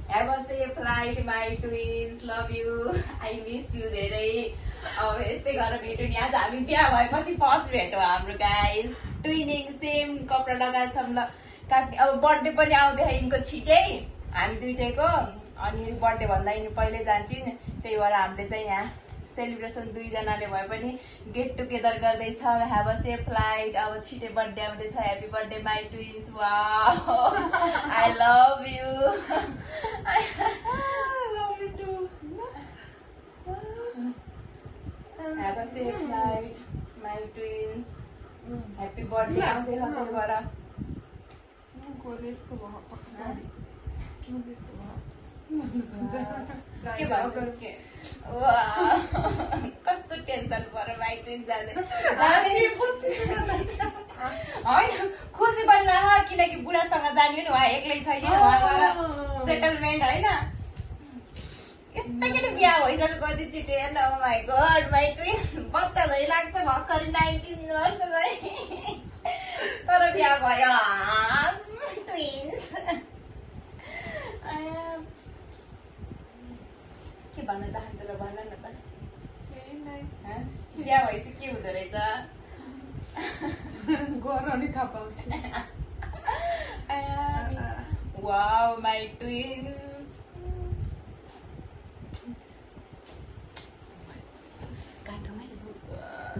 Have a safe flight, my twins. Love you. I miss you धेरै. अब यस्तै गरेर भेट्यो नि आज हामी बिहा भएपछि फर्स्ट भेट हो हाम्रो गाइस ट्विनिङ सेम कपडा लगाएको छौँ ल काट्ने अब बर्थडे पनि आउँदै यिनको छिटै हामी दुईटैको अनि बर्थडे भन्दा यिनी पहिले जान्छन् त्यही भएर हामीले चाहिँ यहाँ सेलिब्रेसन दुईजनाले भए पनि गेट टुगेदर गर्दैछ ह्याभ अ सेफ फ्लाइट अब छिटै बर्थडे आउँदैछ happy birthday my twins wow I love you Have a safe flight, my twins. Happy birthday आउँदै हो त्यही भएर के भन्छ के कस्तो टेन्सन पऱ्यो माई ट्विन्स जाँदै होइन खुसी पनि लाग किनकि बुढासँग जाने नि उहाँ एक्लै छैन उहाँ गएर सेटलमेन्ट होइन यस्तो केटी बिहा भइसक्यो कति छिटो हेर्न ओ माई गड माई ट्विन्स बच्चा झै लाग्छ भर्खरै 19 वर्ष झै तर बिहा भयो ट्विन्स के भन्न चाहन्छु ल भन न त बिहा भएपछि के हुँदो रहेछ गर नि थाहा पाउँछ वाउ माई ट्विन्स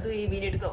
2 मिनट को